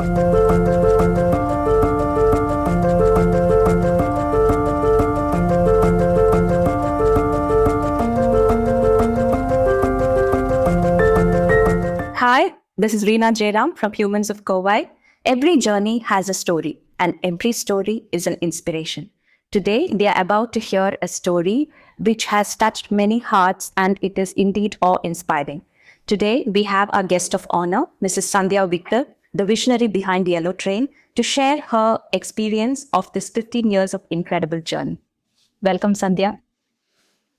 Hi, this is Reena Jairam from Humans of Kauai. Every journey has a story, and every story is an inspiration. Today, we are about to hear a story which has touched many hearts, and it is indeed awe-inspiring. Today, we have our guest of honor, Mrs. Santhya Vikram, the visionary behind Yellow Train, to share her experience of this 15 years of incredible journey. Welcome, Santhya.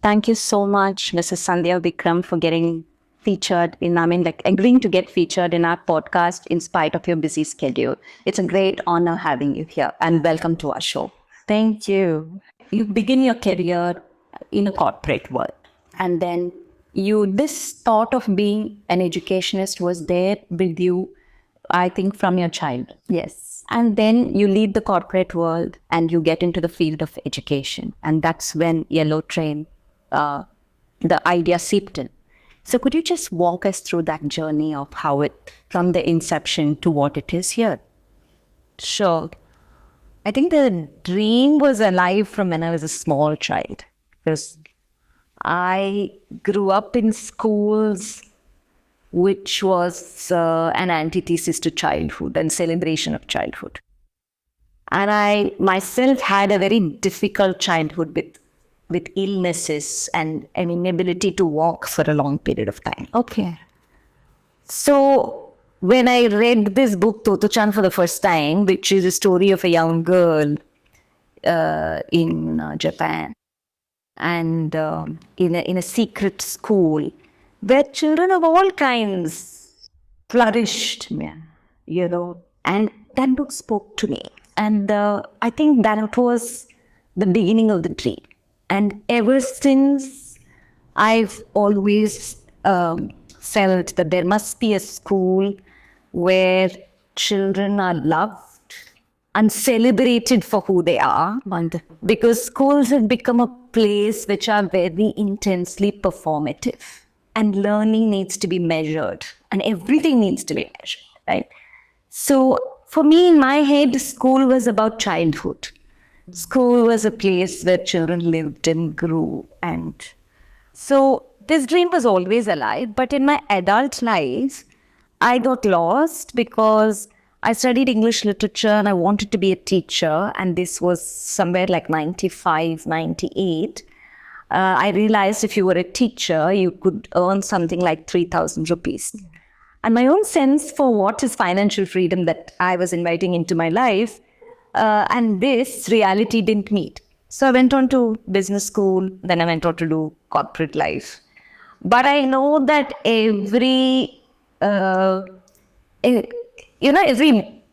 Thank you so much, Mrs. Santhya Vikram, for getting featured agreeing to get featured in our podcast in spite of your busy schedule. It's a great honor having you here, and welcome to our show. Thank you. You begin your career in a corporate world, and then this thought of being an educationist was there with you, I think, from your child. Yes. And then you leave the corporate world and you get into the field of education. And that's when Yellow Train, the idea seeped in. So could you just walk us through that journey of how it, from the inception to what it is here? Sure. I think the dream was alive from when I was a small child, because I grew up in schools which was an antithesis to childhood and celebration of childhood. And I myself had a very difficult childhood with illnesses and an inability to walk for a long period of time. Okay. So when I read this book, Toto-chan, for the first time, which is a story of a young girl in Japan, and in a secret school where children of all kinds flourished, and that book spoke to me. And I think that was the beginning of the dream. And ever since, I've always felt that there must be a school where children are loved and celebrated for who they are. Because schools have become a place which are very intensely performative, and learning needs to be measured, and everything needs to be measured, right? So for me, in my head, school was about childhood. School was a place where children lived and grew. And so this dream was always alive. But in my adult life, I got lost because I studied English literature and I wanted to be a teacher. And this was somewhere like 95, 98. I realized if you were a teacher, you could earn something like 3,000 rupees. And my own sense for what is financial freedom that I was inviting into my life, and this reality didn't meet. So I went on to business school, then I went on to do corporate life. But I know that every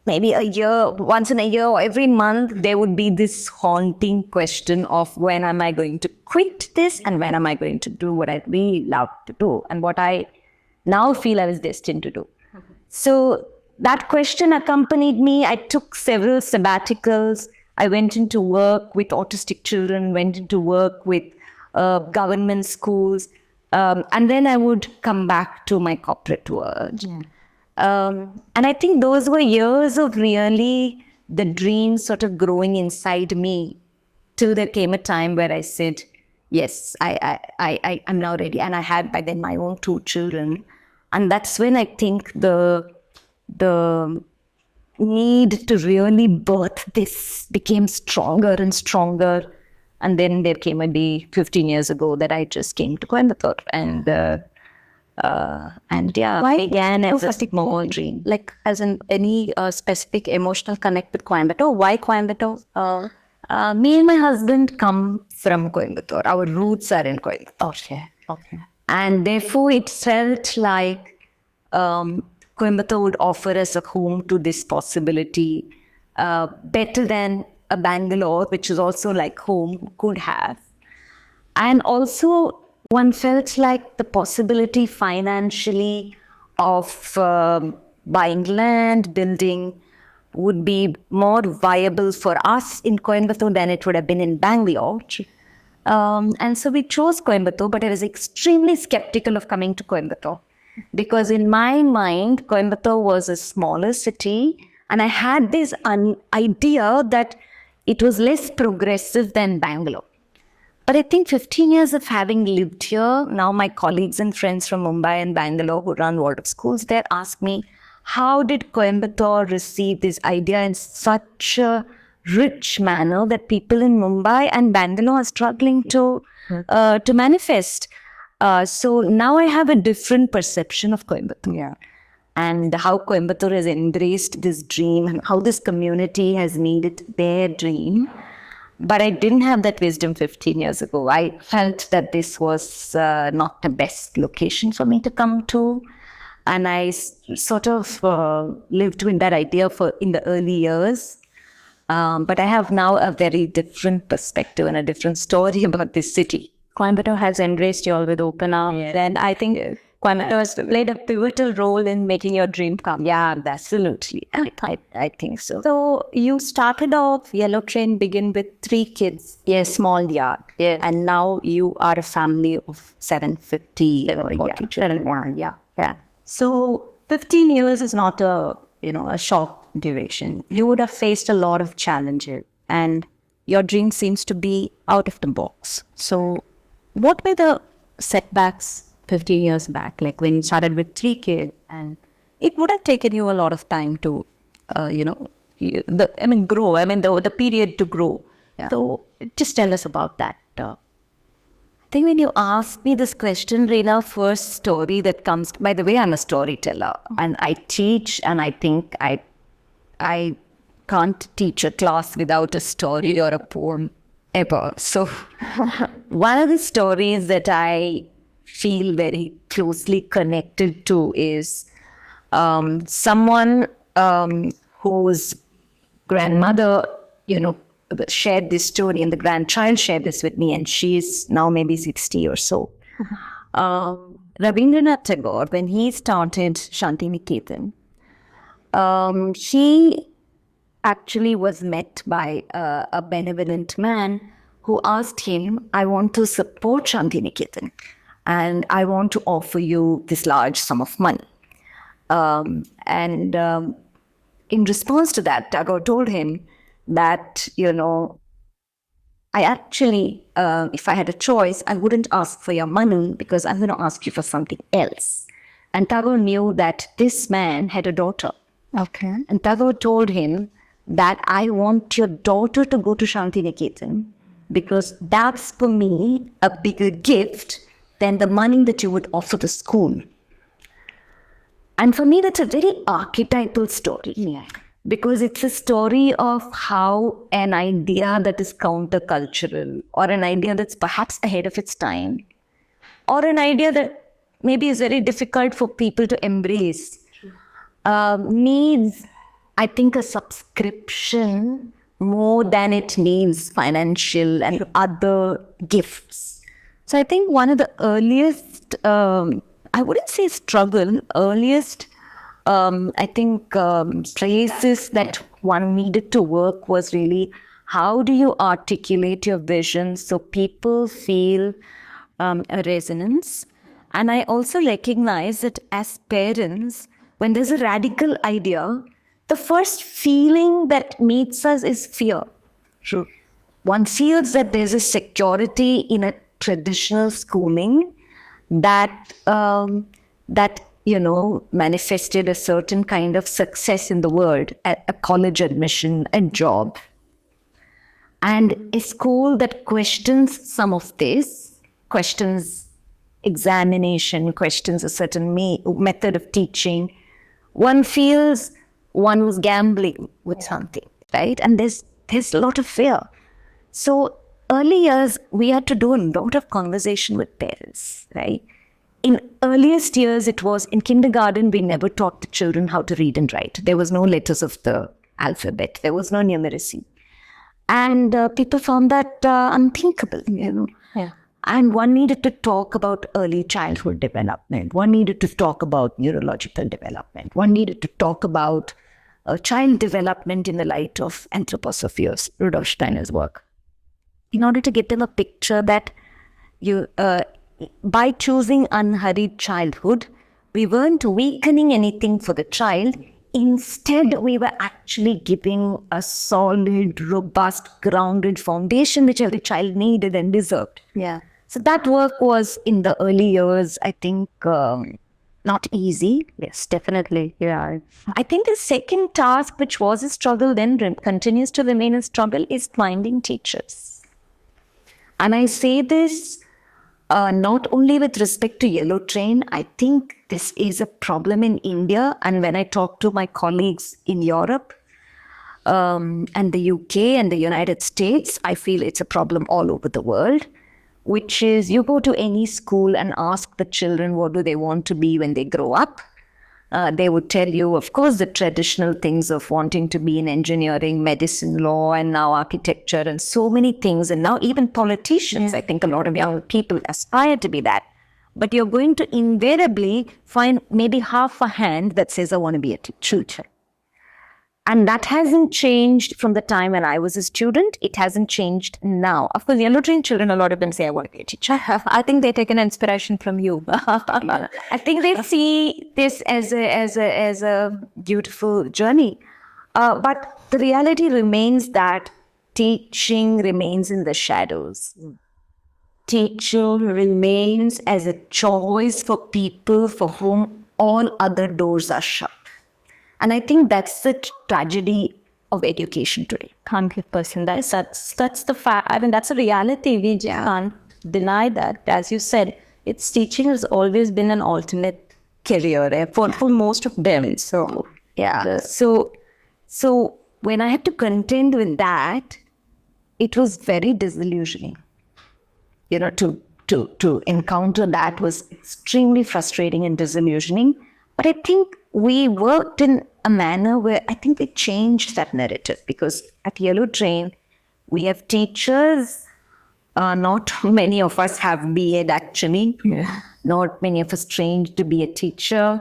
maybe a year, once in a year or every month, there would be this haunting question of when am I going to quit this and when am I going to do what I really love to do and what I now feel I was destined to do. So that question accompanied me. I took several sabbaticals. I went into work with autistic children, went into work with government schools, and then I would come back to my corporate world. Yeah. And I think those were years of really the dream sort of growing inside me till there came a time where I said, yes, I'm now ready. And I had by then my own 2 children. And that's when I think the need to really birth this became stronger and stronger. And then there came a day 15 years ago that I just came to Coimbatore and began as a small dream. Like, as in any specific emotional connect with Coimbatore? Why Coimbatore? Me and my husband come from Coimbatore. Our roots are in Coimbatore. Okay. And therefore, it felt like Coimbatore would offer us a home to this possibility, better than a Bangalore, which is also like home, could have. And also, one felt like the possibility financially of buying land, building, would be more viable for us in Coimbatore than it would have been in Bangalore. And so we chose Coimbatore, but I was extremely skeptical of coming to Coimbatore because in my mind, Coimbatore was a smaller city And I had this idea that it was less progressive than Bangalore. But I think 15 years of having lived here, now my colleagues and friends from Mumbai and Bangalore who run water schools, they ask me, how did Coimbatore receive this idea in such a rich manner that people in Mumbai and Bangalore are struggling to manifest? So now I have a different perception of Coimbatore. Yeah. And how Coimbatore has embraced this dream and how this community has made it their dream. But I didn't have that wisdom 15 years ago. I felt that this was not the best location for me to come to. And I sort of lived with that idea in the early years. But I have now a very different perspective and a different story about this city. Coimbatore has embraced you all with open arms. And I think Coimbatore has played a pivotal role in making your dream come. Yeah, absolutely. I think so. So you started off, Yellow Train began with 3 kids, a small yard. Yes. And now you are a family of 750. Yeah. So 15 years is not a short duration. You would have faced a lot of challenges and your dream seems to be out of the box. So what were the setbacks 15 years back, like when you started with 3 kids, and it would have taken you a lot of time to, grow. The period to grow. Yeah. So just tell us about that. I think when you ask me this question, Reena, first story that comes, by the way, I'm a storyteller and I teach, and I think I can't teach a class without a story or a poem ever. So one of the stories that I feel very closely connected to is someone whose grandmother, shared this story, and the grandchild shared this with me, and she's now maybe 60 or so. Rabindranath Tagore, when he started Shanti Niketan, she actually was met by a benevolent man who asked him, I want to support Shanti Niketan and I want to offer you this large sum of money. In response to that, Tagore told him that, I actually, if I had a choice, I wouldn't ask for your money because I'm going to ask you for something else. And Tagore knew that this man had a daughter. Okay. And Tagore told him that I want your daughter to go to Shanti Niketan because that's for me a bigger gift than the money that you would offer the school. And for me, that's a very archetypal story. Yeah. Because it's a story of how an idea that is countercultural or an idea that's perhaps ahead of its time or an idea that maybe is very difficult for people to embrace needs, I think, a subscription more than it needs financial and other gifts. So I think one of the earliest, I wouldn't say struggle, earliest places that one needed to work was really how do you articulate your vision so people feel a resonance. And I also recognize that as parents, when there's a radical idea, the first feeling that meets us is fear. True. One feels that there's a security in a traditional schooling that manifested a certain kind of success in the world, a college admission, a job. And a school that questions some of this, questions examination, questions a certain method of teaching, one feels one was gambling with something, right? And there's a lot of fear. So early years, we had to do a lot of conversation with parents, right? In earliest years, it was in kindergarten, we never taught the children how to read and write. There was no letters of the alphabet. There was no numeracy. And people found that unthinkable, Yeah. And one needed to talk about early childhood development. One needed to talk about neurological development. One needed to talk about child development in the light of anthroposophy of Rudolf Steiner's work. In order to get them a picture that by choosing unhurried childhood, we weren't weakening anything for the child. instead, we were actually giving a solid, robust, grounded foundation which every child needed and deserved. Yeah. So that work was in the early years, I think, not easy. Yes, definitely. Yeah. I think the second task, which was a struggle, then continues to remain a struggle, is finding teachers. And I say this not only with respect to Yellow Train, I think this is a problem in India. And when I talk to my colleagues in Europe and the UK and the United States, I feel it's a problem all over the world, which is you go to any school and ask the children what do they want to be when they grow up. They would tell you, of course, the traditional things of wanting to be in engineering, medicine, law, and now architecture, and so many things. And now even politicians, I think a lot of young people aspire to be that. But you're going to invariably find maybe half a hand that says, I want to be a teacher. And that hasn't changed from the time when I was a student. It hasn't changed now. Of course, Yellow Train children, a lot of them say, I want to be a teacher. I think they take an inspiration from you. I think they see this as a beautiful journey. But the reality remains that teaching remains in the shadows. Teaching remains as a choice for people for whom all other doors are shut. And I think that's the tragedy of education today. 100%. That's the fact. I mean, that's a reality. We just can't deny that. As you said, teaching has always been an alternate career for most of them. So yeah. So when I had to contend with that, it was very disillusioning. You know, to encounter that was extremely frustrating and disillusioning. But I think we worked in a manner where I think we changed that narrative, because at Yellow Train, we have teachers. Not many of us have B.Ed actually. Yeah. Not many of us trained to be a teacher.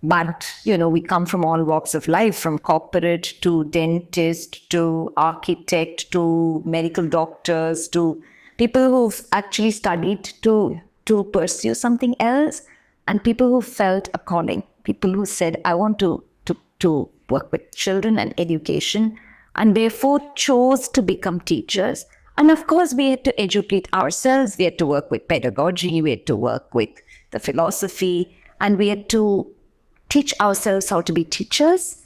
But, you know, we come from all walks of life, from corporate to dentist to architect to medical doctors to people who've actually studied to pursue something else, and people who felt a calling, people who said, I want to work with children and education, and therefore chose to become teachers. And of course, we had to educate ourselves. We had to work with pedagogy. We had to work with the philosophy, and we had to teach ourselves how to be teachers.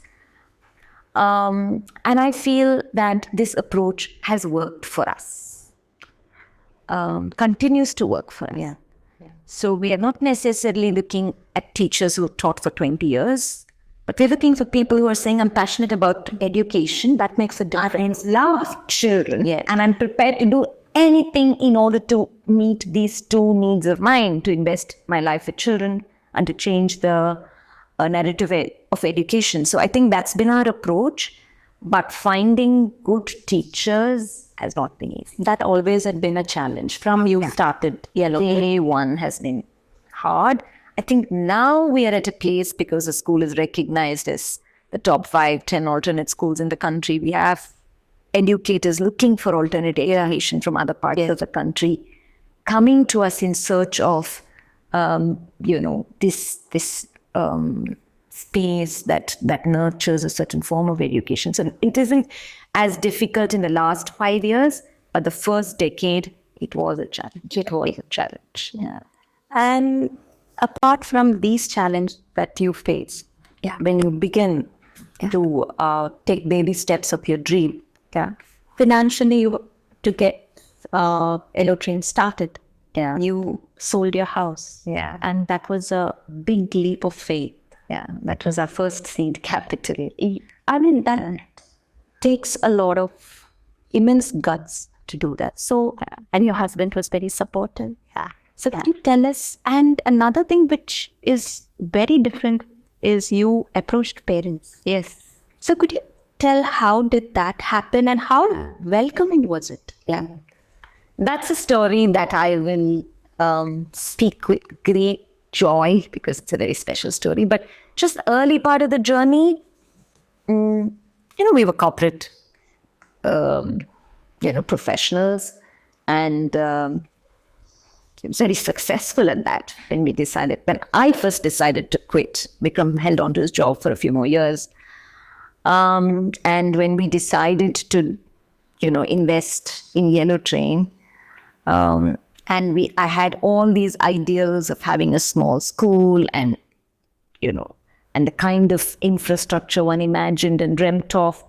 And I feel that this approach has worked for us, continues to work for us. Yeah. So we are not necessarily looking at teachers who have taught for 20 years, but we're looking for people who are saying, I'm passionate about education. That makes a difference. Love children. Yes. And I'm prepared to do anything in order to meet these two needs of mine, to invest my life with children and to change the narrative of education. So I think that's been our approach. But finding good teachers has not been easy. That always had been a challenge from you started Yellow. Day one has been hard. I think now we are at a place, because the school is recognized as the top 5-10 alternate schools in the country. We have educators looking for alternate education from other parts of the country, coming to us in search of, this space that nurtures a certain form of education. So it isn't as difficult in the last 5 years, but the first decade, it was a challenge. It was a challenge. Yeah. And apart from these challenges that you face, when you begin to take baby steps of your dream, financially, to get Yellow Train started, you sold your house. And that was a big leap of faith. That was our first seed capital. I mean, that takes a lot of immense guts to do that. So, and your husband was very supportive. So could you tell us, and another thing which is very different is you approached parents. Yes. So could you tell how did that happen and how welcoming was it? That's a story that I will speak with great joy, because it's a very special story. But just the early part of the journey, we were corporate, professionals, and very successful at that when I first decided to quit. Vikram held on to his job for a few more years. And when we decided to, invest in Yellow Train, I had all these ideals of having a small school and, and the kind of infrastructure one imagined and dreamt of.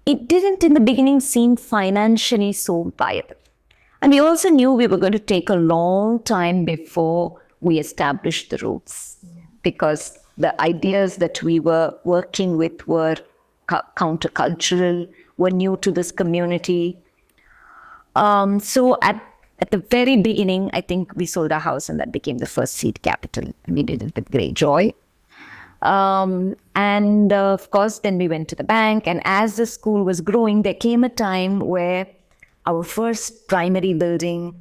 It didn't in the beginning seem financially so viable. And we also knew we were going to take a long time before we established the roots, because the ideas that we were working with were countercultural, were new to this community. So at the very beginning, I think we sold our house and that became the first seed capital. And we did it with great joy. Of course, then we went to the bank. And as the school was growing, there came a time where our first primary building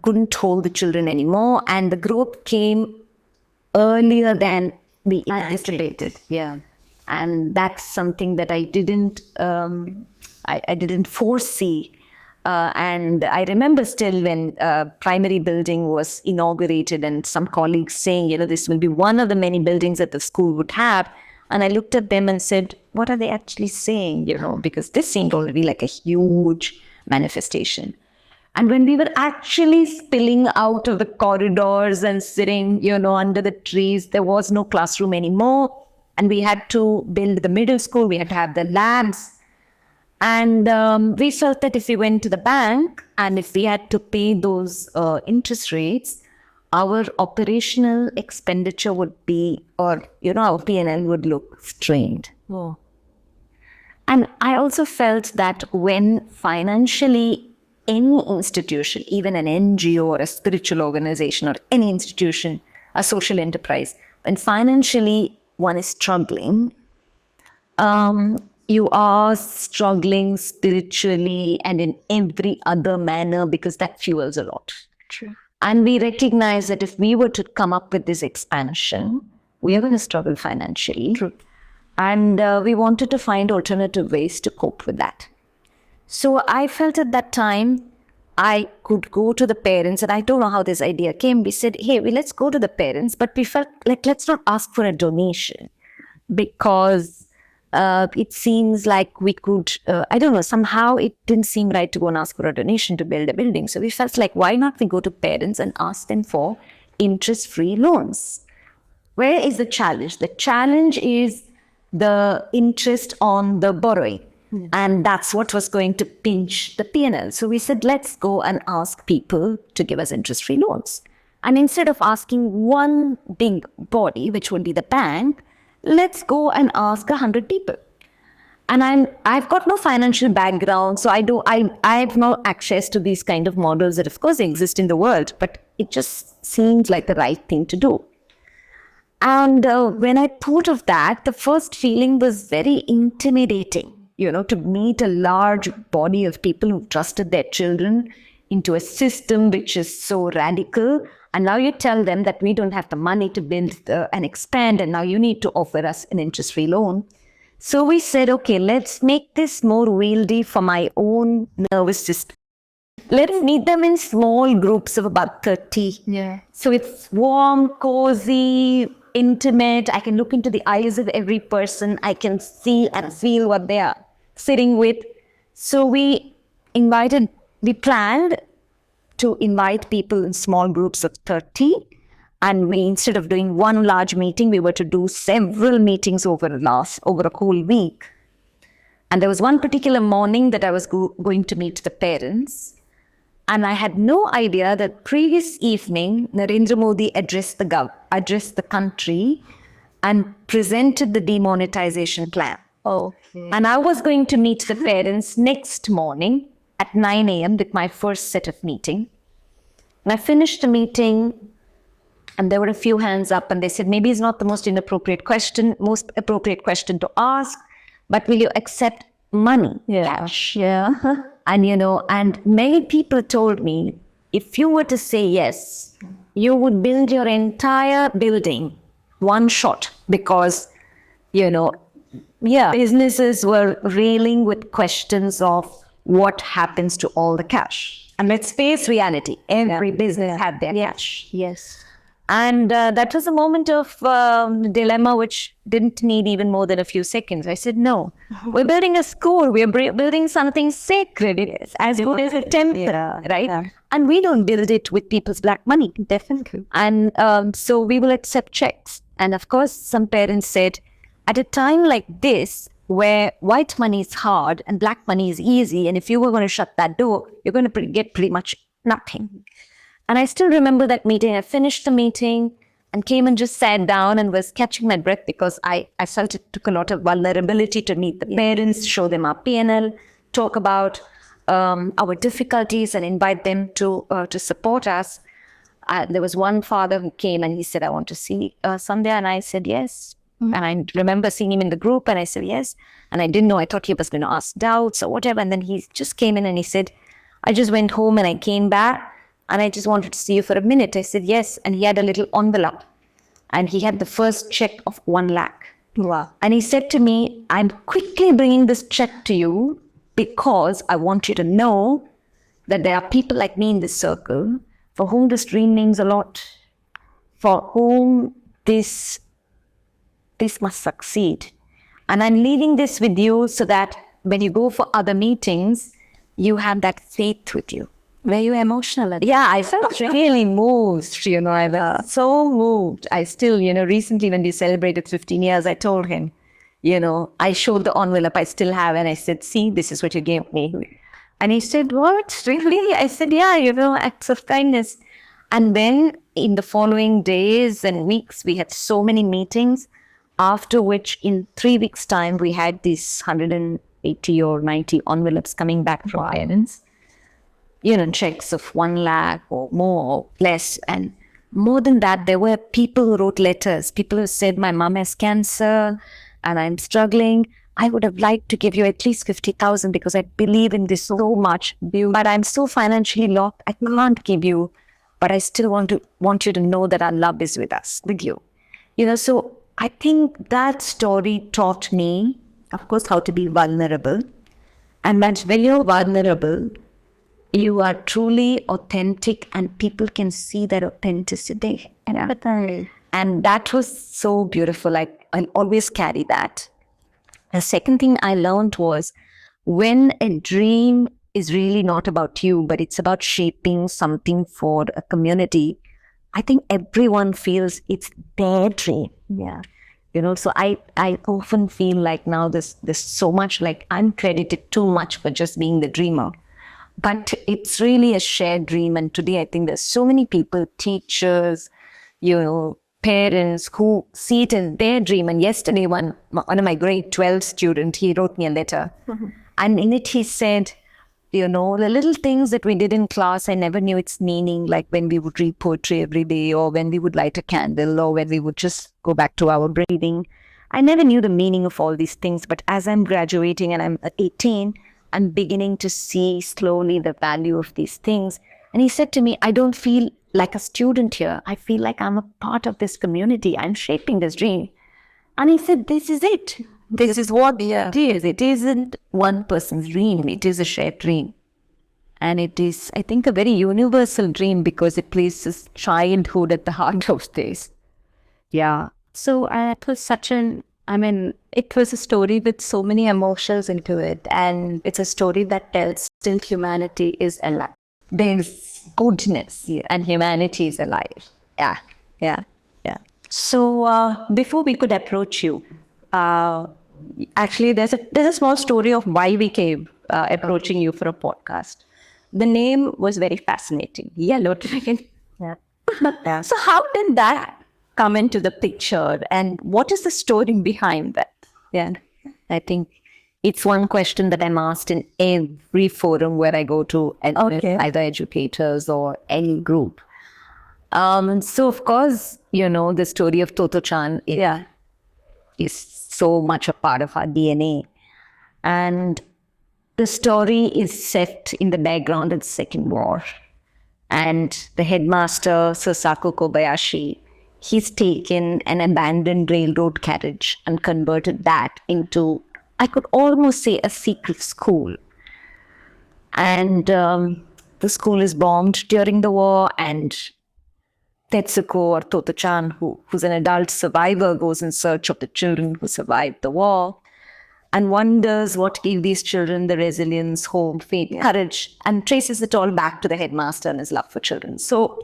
couldn't hold the children anymore. And the growth came earlier than we anticipated. Yeah. And that's something that I didn't foresee. And I remember still when primary building was inaugurated and some colleagues saying, this will be one of the many buildings that the school would have. And I looked at them and said, what are they actually saying? Because this seemed already like a huge manifestation. And when we were actually spilling out of the corridors and sitting, under the trees, there was no classroom anymore. And we had to build the middle school. We had to have the labs. And we felt that if we went to the bank and if we had to pay those interest rates, our operational expenditure would be, or, our P&L would look strained. Oh. And I also felt that when financially any institution, even an NGO or a spiritual organization or any institution, a social enterprise, when financially one is struggling, you are struggling spiritually and in every other manner, because that fuels a lot. True. And we recognize that if we were to come up with this expansion, we are going to struggle financially. True. And we wanted to find alternative ways to cope with that. So I felt at that time I could go to the parents, and I don't know how this idea came. We said, hey, let's go to the parents, but we felt like, let's not ask for a donation, because it seems like we could, somehow it didn't seem right to go and ask for a donation to build a building. So we felt like, why not we go to parents and ask them for interest-free loans? Where is the challenge? The challenge is the interest on the borrowing. Mm. And that's what was going to pinch the P&L. So we said, let's go and ask people to give us interest-free loans. And instead of asking one big body, which would be the bank, let's go and ask 100 people. And I've got no financial background, so I have no access to these kind of models that of course exist in the world, but it just seemed like the right thing to do. And when I thought of that, the first feeling was very intimidating, to meet a large body of people who trusted their children into a system which is so radical. And now you tell them that we don't have the money to build and expand, and now you need to offer us an interest-free loan. So we said, okay, let's make this more wieldy for my own nervous system. Let's meet them in small groups of about 30. Yeah. So it's warm, cozy, intimate. I can look into the eyes of every person. I can see and feel what they are sitting with. So we planned to invite people in small groups of 30. And instead of doing one large meeting, we were to do several meetings over a whole week. And there was one particular morning that I was going to meet the parents. And I had no idea that previous evening, Narendra Modi addressed the country and presented the demonetization plan. Okay. And I was going to meet the parents next morning at 9 a.m. with my first set of meeting. And I finished the meeting, and there were a few hands up, and they said, maybe it's not the most appropriate question to ask, but will you accept money? Cash. Yeah. And, and many people told me, if you were to say yes, you would build your entire building one shot, because, businesses were reeling with questions of what happens to all the cash. And let's face reality, every business had their cash. Yes. And that was a moment of dilemma which didn't need even more than a few seconds. I said, no, we're building a school. We're building something sacred. It's as good as a temple, right? Yeah. And we don't build it with people's black money. Definitely. And so we will accept checks. And of course, some parents said, at a time like this, where white money is hard and black money is easy, and if you were going to shut that door, you're going to get pretty much nothing. And I still remember that meeting. I finished the meeting and came and just sat down and was catching my breath because I felt it took a lot of vulnerability to meet the parents, show them our PNL, talk about our difficulties and invite them to support us. There was one father who came and he said, I want to see Sandhya. And I said, yes. And I remember seeing him in the group and I said, yes. And I didn't know, I thought he was going to ask doubts or whatever. And then he just came in and he said, I just went home and I came back and I just wanted to see you for a minute. I said, yes. And he had a little envelope and he had the first check of 1 lakh. Wow. And he said to me, I'm quickly bringing this check to you because I want you to know that there are people like me in this circle for whom this dream means a lot, for whom this must succeed. And I'm leaving this with you so that when you go for other meetings, you have that faith with you. Were you emotional? Yeah, I felt really moved, I was so moved. I still, recently when we celebrated 15 years, I told him, I showed the envelope I still have and I said, see, this is what you gave me. And he said, what, really? I said, yeah, acts of kindness. And then in the following days and weeks, we had so many meetings, after which in 3 weeks' time, we had these 180 or 90 envelopes coming back from parents. Checks of 1 lakh or more or less. And more than that, there were people who wrote letters. People who said, my mom has cancer and I'm struggling. I would have liked to give you at least 50,000 because I believe in this so much. But I'm so financially locked, I can't give you. But I still want you to know that our love is with you. So I think that story taught me, of course, how to be vulnerable. And that when you're vulnerable, you are truly authentic and people can see that authenticity. And that was so beautiful. I'll always carry that. The second thing I learned was when a dream is really not about you, but it's about shaping something for a community, I think everyone feels it's their dream. Yeah. So I often feel like now there's so much like I'm credited too much for just being the dreamer. But it's really a shared dream. And today I think there's so many people, teachers, parents who see it as their dream. And yesterday one of my grade 12 students, he wrote me a letter. And in it he said, the little things that we did in class, I never knew its meaning, like when we would read poetry every day or when we would light a candle or when we would just go back to our breathing. I never knew the meaning of all these things. But as I'm graduating and I'm 18, I'm beginning to see slowly the value of these things. And he said to me, I don't feel like a student here. I feel like I'm a part of this community. I'm shaping this dream. And he said, this is it. This is what it is. It isn't one person's dream. It is a shared dream. And it is, I think, a very universal dream because it places childhood at the heart of this. Yeah. So it was it was a story with so many emotions into it. And it's a story that tells still humanity is alive. There's goodness and humanity is alive. Yeah. So before we could approach you, actually there's a small story of why we came approaching you for a podcast. The name was very fascinating. Yellow Dragon. Yeah. So how did that come into the picture and what is the story behind that? Yeah, I think it's one question that I'm asked in every forum where I go to, either educators or any group. So of course, the story of Toto-chan is so much a part of our DNA. And the story is set in the background of the Second War. And the headmaster, Sasako Kobayashi, he's taken an abandoned railroad carriage and converted that into, I could almost say, a secret school. And the school is bombed during the war, and Tetsuko or Toto-chan, who's an adult survivor, goes in search of the children who survived the war and wonders what gave these children the resilience, hope, faith, courage, and traces it all back to the headmaster and his love for children. So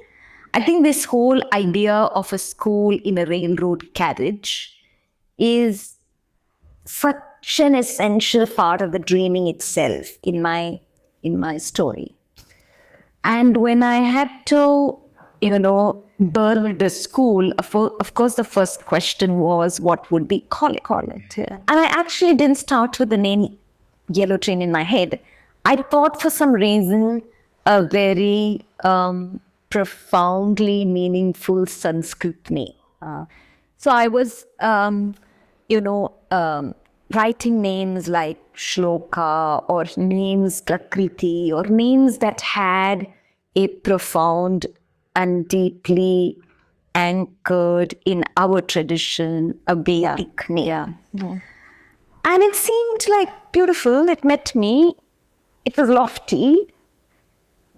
I think this whole idea of a school in a railroad carriage is such an essential part of the dreaming itself in my story. And when I had to, build a school, of course, the first question was, what would we call it? Yeah. And I actually didn't start with the name Yellow Train in my head. I thought for some reason a very profoundly meaningful Sanskrit name. So I was, writing names like Shloka or names Prakriti or names that had a profound and deeply anchored in our tradition, a Vedic name. Yeah. And it seemed like beautiful. It met me. It was lofty,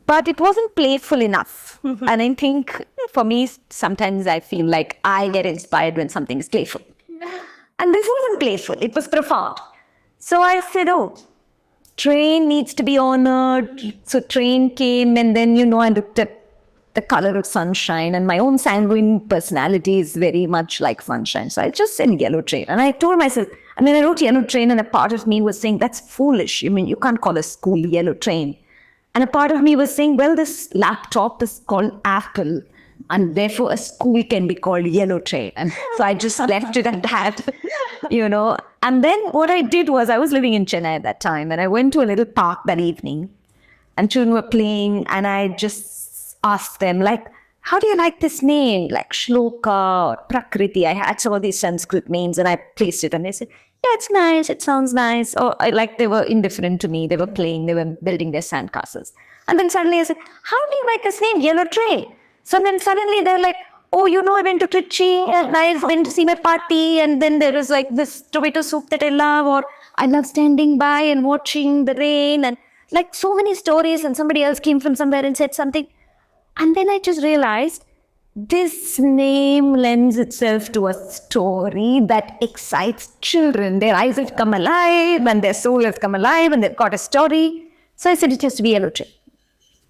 but it wasn't playful enough. And I think for me, sometimes I feel like I get inspired when something is playful. And this wasn't playful. It was profound. So I said, train needs to be honored. So train came, and then, I looked at the color of sunshine, and my own sanguine personality is very much like sunshine. So I just said Yellow Train. And I told myself, and then I wrote Yellow Train, and a part of me was saying, that's foolish. You can't call a school Yellow Train. And a part of me was saying, well, this laptop is called Apple, and therefore a school can be called Yellow Train. And so I just left it at that, And then what I did was, I was living in Chennai at that time, and I went to a little park that evening, and children were playing, and I just asked them, how do you like this name? Like Shloka or Prakriti. I had some of these Sanskrit names, and I placed it, and they said, yeah, it's nice, it sounds nice. Or they were indifferent to me. They were playing, they were building their sandcastles. And then suddenly I said, how do you like this name, Yellow Train? So then suddenly they're like, I went to Trichy and I went to see my party, and then there was this tomato soup that I love, or I love standing by and watching the rain, and so many stories, and somebody else came from somewhere and said something. And then I just realized this name lends itself to a story that excites children. Their eyes have come alive, and their soul has come alive, and they've got a story. So I said it has to be Yellow Train.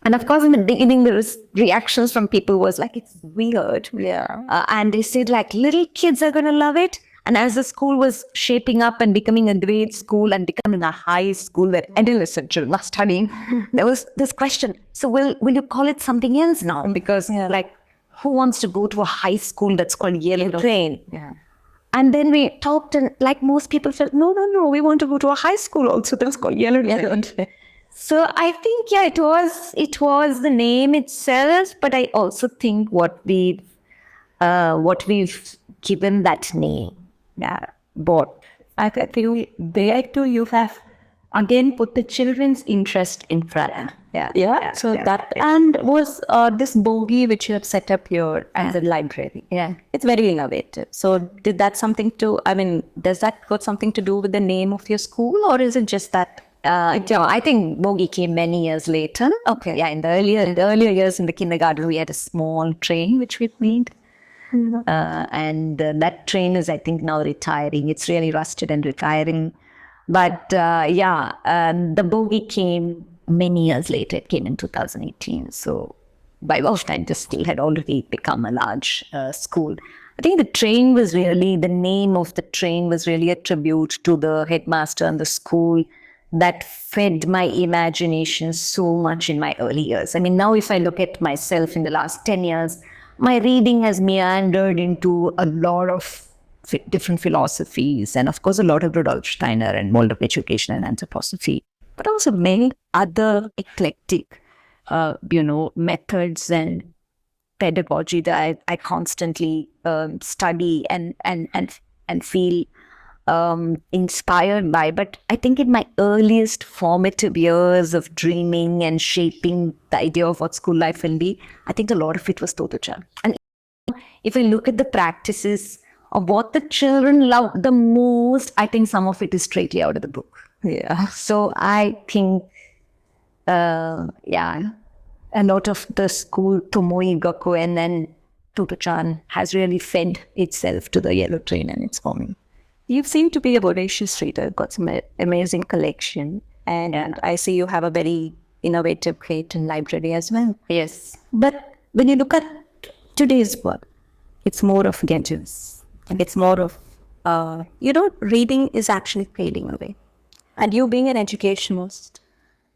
And of course, in the beginning, there was reactions from people who was it's weird. Yeah. And they said little kids are going to love it. And as the school was shaping up and becoming a grade school and becoming a high school where adolescent children are studying, there was this question. So will you call it something else now? Because who wants to go to a high school that's called Yellow Train? Yeah. And then we talked, and most people said, no, we want to go to a high school also that's called Yellow Train. So I think, it was the name itself, but I also think what we've given that name. Yeah, both. I feel there too, you have again put the children's interest in front. Yeah. So that, and was this bogie which you have set up here as a library. Yeah. It's very innovative. So did that does that got something to do with the name of your school, or is it just that? I think bogie came many years later. Okay. Yeah, in the earlier years in the kindergarten, we had a small train which we made. And that train is, I think, now retiring. It's really rusted and retiring. But the bogie came many years later. It came in 2018. So by that time, the school had already become a large school. I think the name of the train was really a tribute to the headmaster and the school that fed my imagination so much in my early years. Now if I look at myself in the last 10 years, my reading has meandered into a lot of different philosophies, and of course a lot of Rudolf Steiner and mold of education and anthroposophy, but also many other eclectic, methods and pedagogy that I constantly study and feel inspired by. But I think in my earliest formative years of dreaming and shaping the idea of what school life will be, I think a lot of it was Toto-chan. And if I look at the practices of what the children love the most, I think some of it is straightly out of the book. Yeah. So I think, a lot of the school Tomoe Gakuen and Chan has really fed itself to the Yellow Train and it's forming. You seem to be a voracious reader, got some amazing collection. And I see you have a very innovative, creative library as well. Yes. But when you look at today's work, it's more of gadgets. And it's more of, reading is actually fading away. And you being an educationalist,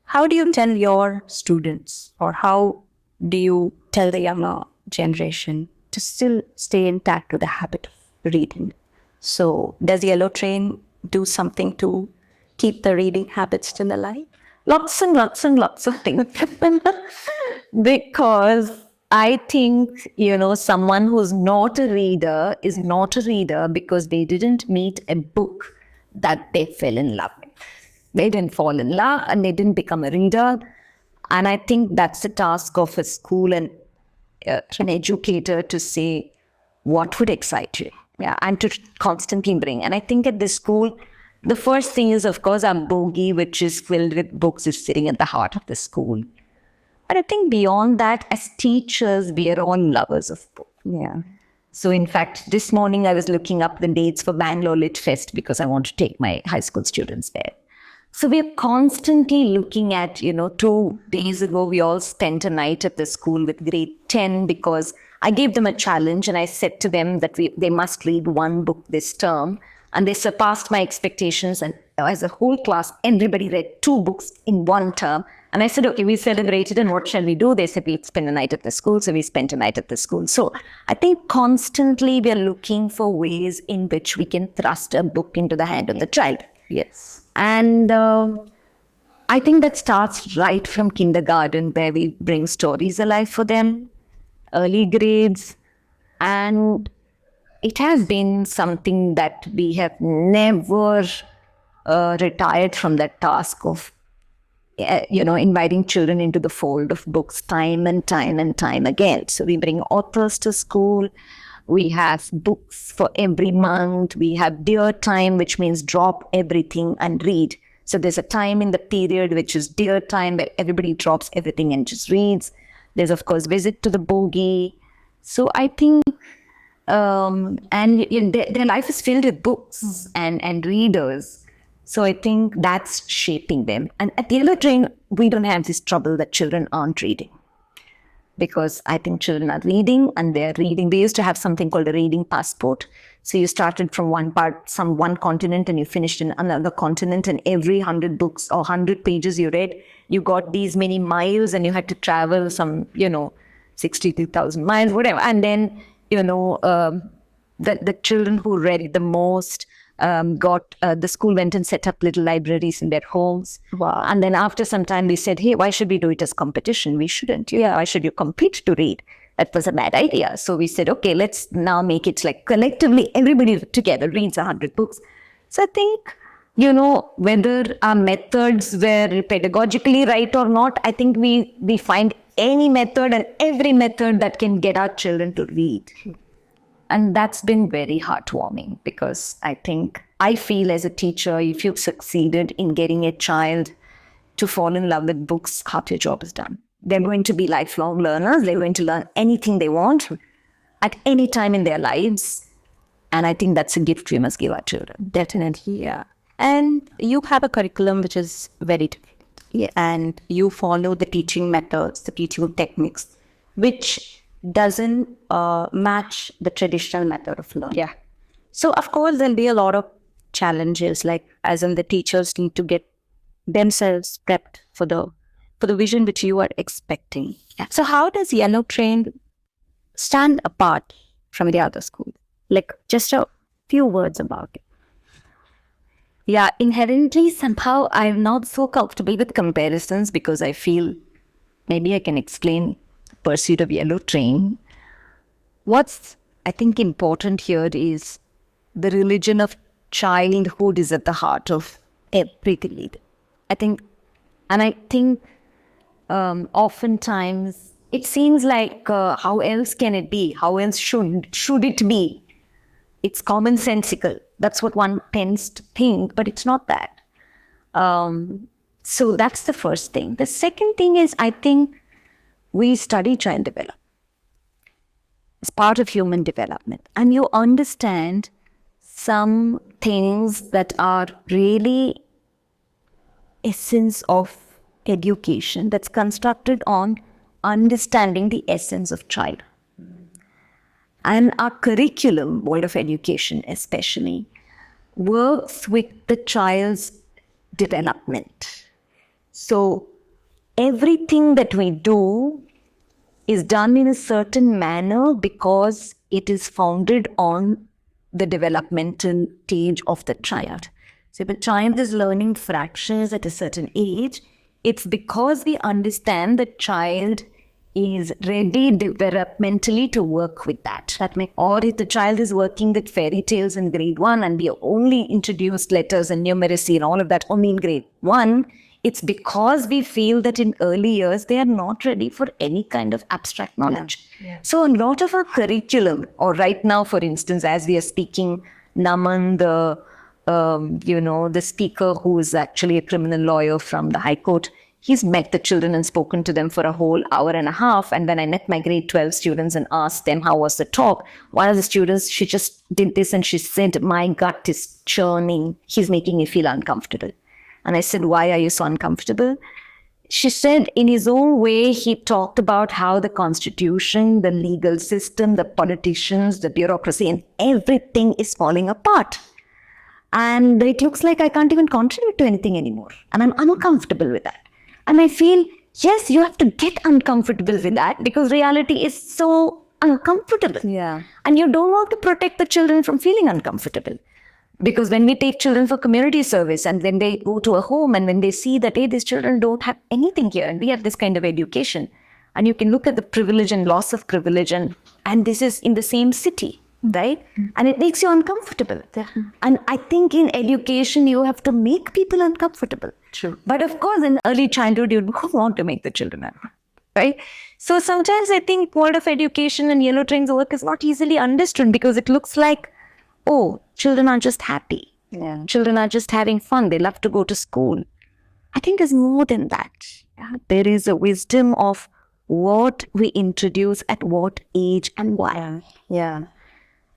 how do you tell your students, or how do you tell the younger generation to still stay intact with the habit of reading? So does Yellow Train do something to keep the reading habit still alive? Lots and lots and lots of things. Because I think, someone who's not a reader is not a reader because they didn't meet a book that they fell in love with. They didn't fall in love and they didn't become a reader. And I think that's the task of a school and an educator to say what would excite you. Yeah, and to constantly bring. And I think at this school, the first thing is, of course, our bogie, which is filled with books, is sitting at the heart of the school. But I think beyond that, as teachers, we are all lovers of books. Yeah. So in fact, this morning I was looking up the dates for Bangalore Lit Fest because I want to take my high school students there. So we are constantly looking at, 2 days ago, we all spent a night at the school with grade 10 because I gave them a challenge and I said to them that they must read 1 book this term. And they surpassed my expectations. And as a whole class, everybody read 2 books in 1 term. And I said, okay, we celebrated and what shall we do? They said, we'd spend a night at the school. So we spent a night at the school. So I think constantly we are looking for ways in which we can thrust a book into the hand of the child. Yes. And I think that starts right from kindergarten, where we bring stories alive for them, early grades. And it has been something that we have never retired from that task of, inviting children into the fold of books time and time and time again. So we bring authors to school. We have books for every month. We have dear time, which means drop everything and read. So there's a time in the period which is dear time where everybody drops everything and just reads. There's, of course, visit to the bogie. So I think, their life is filled with books and readers. So I think that's shaping them. And at the Yellow Train, we don't have this trouble that children aren't reading. Because I think children are reading and they're reading. We used to have something called a reading passport. So you started from one continent and you finished in another continent, and every 100 books or 100 pages you read, you got these many miles and you had to travel some, 62,000 miles, whatever. And then, the children who read the most the school went and set up little libraries in their homes. Wow. And then after some time, we said, hey, why should we do it as competition? We shouldn't. Yeah, why should you compete to read? That was a bad idea. So we said, okay, let's now make it like collectively, everybody together reads 100 books. So I think, whether our methods were pedagogically right or not, I think we find any method and every method that can get our children to read. And that's been very heartwarming because I feel as a teacher, if you've succeeded in getting a child to fall in love with books, half your job is done. They're going to be lifelong learners. They're going to learn anything they want at any time in their lives. And I think that's a gift we must give our children. Definitely, yeah. And you have a curriculum which is very different. Yeah. And you follow the teaching methods, the teaching techniques, which doesn't match the traditional method of learning. Yeah. So, of course, there'll be a lot of challenges, like as in the teachers need to get themselves prepped for the vision which you are expecting. Yeah. So how does Yellow Train stand apart from the other school? Like, just a few words about it. Yeah, inherently, somehow, I'm not so comfortable with comparisons because I feel maybe I can explain pursuit of Yellow Train. What's, I think, important here is the religion of childhood is at the heart of everything we do. I think oftentimes it seems like how else can it be? How else should it be? It's commonsensical. That's what one tends to think, but it's not that. So that's the first thing. The second thing is, I think we study child development. It's part of human development. And you understand some things that are really essence of education, that's constructed on understanding the essence of child. And our curriculum, World of Education especially, works with the child's development. So everything that we do is done in a certain manner because it is founded on the developmental stage of the child. So if a child is learning fractions at a certain age, it's because we understand the child is ready developmentally to work with that. Or if the child is working with fairy tales in grade 1 and we only introduced letters and numeracy and all of that only in grade 1, it's because we feel that in early years they are not ready for any kind of abstract knowledge. So a lot of our curriculum, or right now, for instance, as we are speaking, Naman, the speaker who is actually a criminal lawyer from the High Court, he's met the children and spoken to them for a whole hour and a half. And when I met my grade 12 students and asked them how was the talk, one of the students, she just did this and she said, my gut is churning. He's making me feel uncomfortable. And I said, why are you so uncomfortable? She said, in his own way, he talked about how the constitution, the legal system, the politicians, the bureaucracy, and everything is falling apart. And it looks like I can't even contribute to anything anymore. And I'm uncomfortable with that. And I feel, yes, you have to get uncomfortable with that because reality is so uncomfortable. Yeah. And you don't want to protect the children from feeling uncomfortable. Because when we take children for community service and then they go to a home and when they see that, hey, these children don't have anything here and we have this kind of education. And you can look at the privilege and loss of privilege and this is in the same city, right? And it makes you uncomfortable. And I think in education, you have to make people uncomfortable. True. But of course, in early childhood, you don't want to make the children uncomfortable, right? So sometimes I think World of Education and Yellow Train's work is not easily understood because it looks like, oh, children are just happy. Yeah. Children are just having fun. They love to go to school. I think there's more than that. Yeah. There is a wisdom of what we introduce at what age and why. Yeah.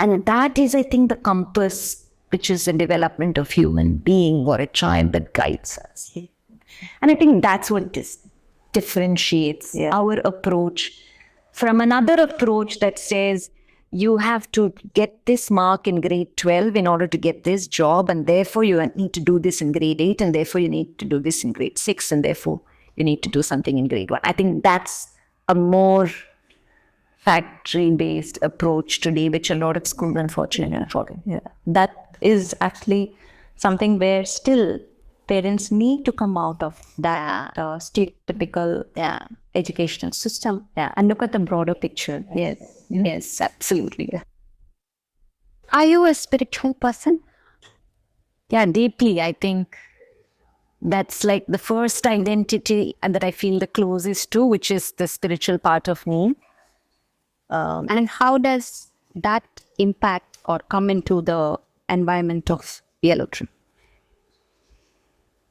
And that is, I think, the compass, which is the development of human being or a child that guides us. And I think that's what differentiates our approach from another approach that says, you have to get this mark in grade 12 in order to get this job, and therefore you need to do this in grade 8, and therefore you need to do this in grade 6, and therefore you need to do something in grade 1. I think that's a more factory-based approach today, which a lot of schools unfortunately are following. Yeah. That is actually something where still parents need to come out of that stereotypical educational system and look at the broader picture. Yes, absolutely. Are you a spiritual person? Yeah, deeply. I think that's like the first identity and that I feel the closest to, which is the spiritual part of me. And how does that impact or come into the environment of Yellow Train?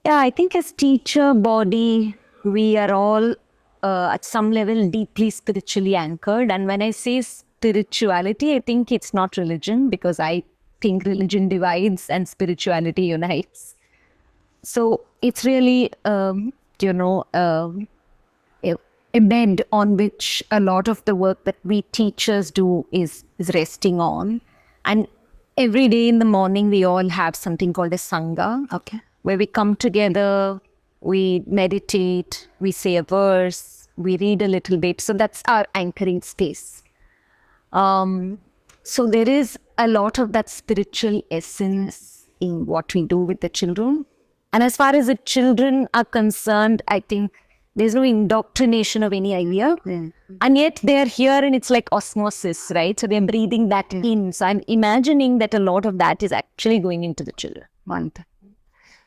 Yeah, I think as teacher body, we are all at some level deeply spiritually anchored. And when I say spirituality, I think it's not religion, because I think religion divides and spirituality unites. So it's really, a bed on which a lot of the work that we teachers do is resting on. And every day in the morning, we all have something called a Sangha. Okay. Where we come together, we meditate, we say a verse, we read a little bit. So that's our anchoring space. So there is a lot of that spiritual essence in what we do with the children. And as far as the children are concerned, I think there's no indoctrination of any idea. And yet they're here and it's like osmosis, right? So they're breathing that in. So I'm imagining that a lot of that is actually going into the children.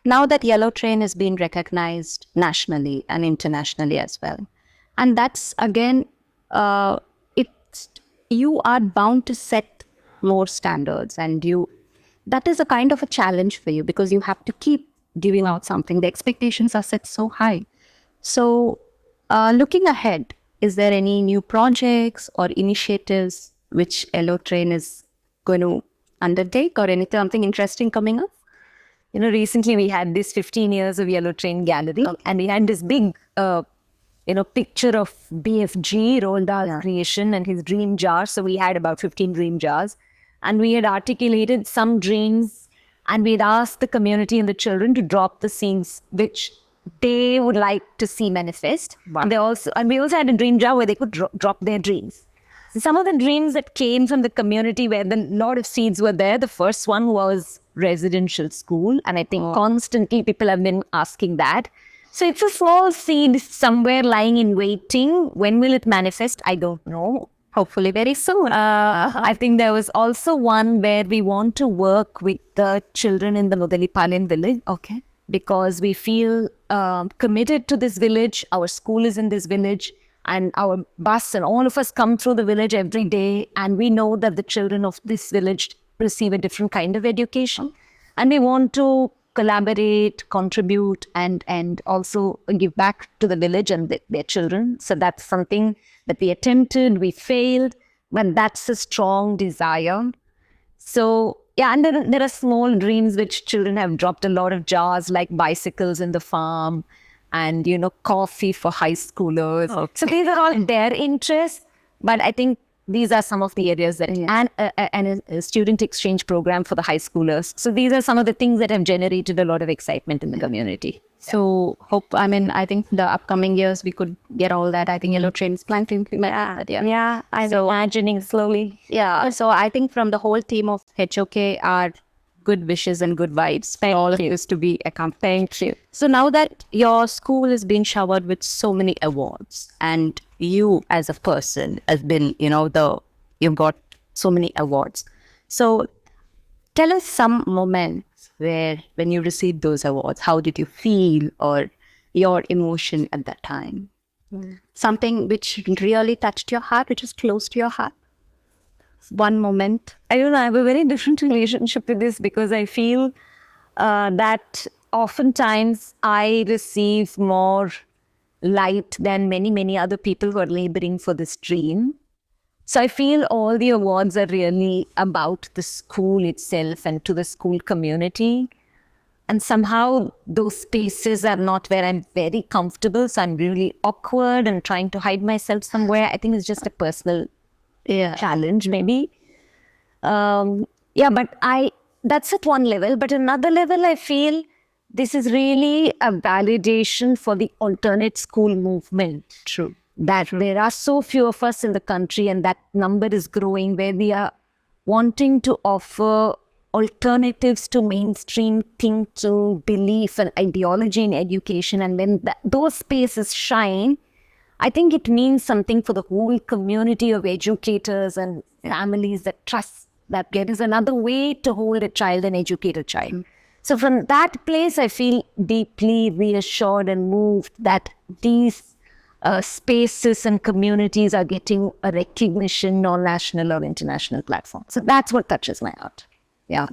Now that Yellow Train is being recognized nationally and internationally as well. And that's again, you are bound to set more standards, and that is a kind of a challenge for you because you have to keep giving out something. The expectations are set so high. So looking ahead, is there any new projects or initiatives which Yellow Train is going to undertake, or anything, something interesting coming up? Recently we had this 15 years of Yellow Train gallery, and we had this big, picture of BFG, Roald Dahl's creation, and his dream jar. So we had about 15 dream jars, and we had articulated some dreams, and we'd asked the community and the children to drop the scenes which they would like to see manifest. Wow. And we also had a dream jar where they could drop their dreams. Some of the dreams that came from the community, where a lot of seeds were there. The first one was residential school, and I think constantly people have been asking that. So it's a small seed somewhere lying in waiting. When will it manifest? I don't know. Hopefully very soon. I think there was also one where we want to work with the children in the Mudalipalem village. Okay. Because we feel committed to this village. Our school is in this village, and our bus and all of us come through the village every day, and we know that the children of this village receive a different kind of education, and we want to collaborate, contribute, and also give back to the village and their children. So that's something that we attempted, we failed, but that's a strong desire. So yeah, and there are small dreams which children have dropped a lot of jars, like bicycles in the farm, and coffee for high schoolers. Okay. So these are all their interests, but I think these are some of the areas that, and a student exchange program for the high schoolers. So these are some of the things that have generated a lot of excitement in the community. So I think the upcoming years we could get all that. I think Yellow Train is planning to implement that. Yeah, I'm imagining slowly. Yeah. So I think from the whole team of HOK are good wishes and good vibes for all of us to be accomplished. Thank you. So now that your school has been showered with so many awards, and you as a person has been, you've got so many awards. So tell us some moments where when you received those awards, how did you feel, or your emotion at that time? Something which really touched your heart, which is close to your heart. One moment. I don't know, I have a very different relationship with this, because I feel that oftentimes I receive more light than many, many other people who are laboring for this dream. So I feel all the awards are really about the school itself and to the school community. And somehow those spaces are not where I'm very comfortable. So I'm really awkward and trying to hide myself somewhere. I think it's just a personal challenge, maybe. But that's at one level. But another level, I feel this is really a validation for the alternate school movement. True. That there are so few of us in the country, and that number is growing, where we are wanting to offer alternatives to mainstream thinking, belief, and ideology in education. And when those spaces shine, I think it means something for the whole community of educators and families that trust that there is another way to hold a child and educate a child. So from that place, I feel deeply reassured and moved that these spaces and communities are getting a recognition on national or international platforms. So that's what touches my heart. Yeah.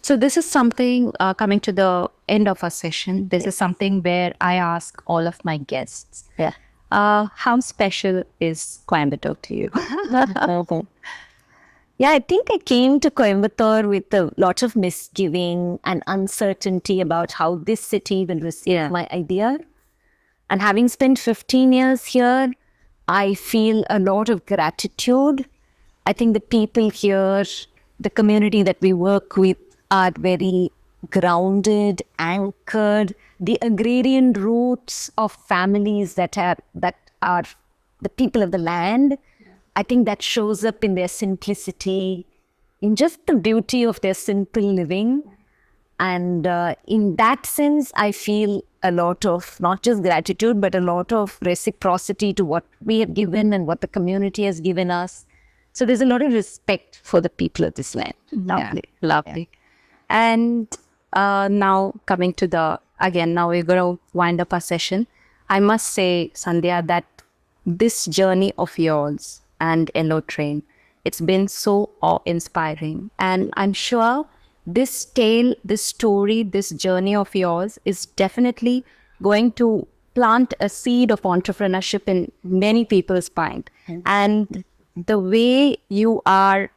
So this is something, coming to the end of our session, this is something where I ask all of my guests. Yeah. How special is Coimbatore to you? Yeah, I think I came to Coimbatore with a lot of misgiving and uncertainty about how this city will receive my idea. And having spent 15 years here, I feel a lot of gratitude. I think the people here, the community that we work with, are very grounded, anchored. The agrarian roots of families that are the people of the land, I think that shows up in their simplicity, in just the beauty of their simple living. And in that sense, I feel a lot of not just gratitude, but a lot of reciprocity to what we have given and what the community has given us. So there's a lot of respect for the people of this land. Lovely, lovely. And now coming to now we're going to wind up our session. I must say, Santhya, that this journey of yours and Yellow Train, it's been so awe-inspiring. And I'm sure this tale, this story, this journey of yours is definitely going to plant a seed of entrepreneurship in many people's mind. And the way you are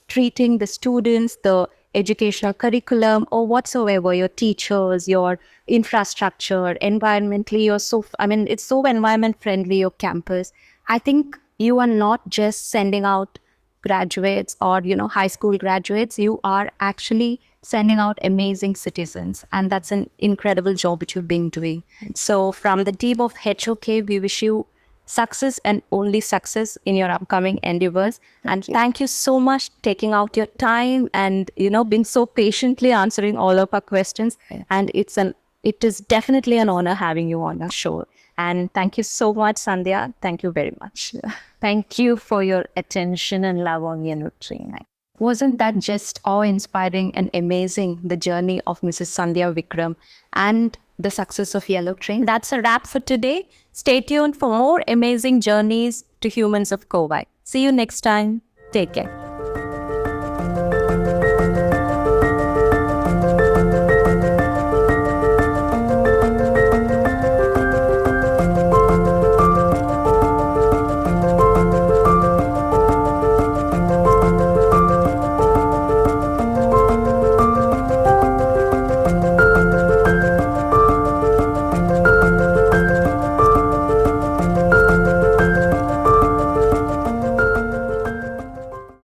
treating the students, the educational curriculum, or whatsoever, your teachers, your infrastructure, environmentally, you're so, I mean, it's so environment friendly, your campus. I think you are not just sending out graduates or, high school graduates, you are actually sending out amazing citizens. And that's an incredible job that you've been doing. So from the team of HOK, we wish you success and only success in your upcoming endeavors. And thank you so much taking out your time and, being so patiently answering all of our questions. And it is definitely an honor having you on our show. And thank you so much, Sandhya. Thank you very much. Thank you for your attention and love on Yellow Train. Wasn't that just awe-inspiring and amazing, the journey of Mrs. Santhya Vikram and the success of Yellow Train? That's a wrap for today. Stay tuned for more amazing journeys to humans of Kovai. See you next time. Take care.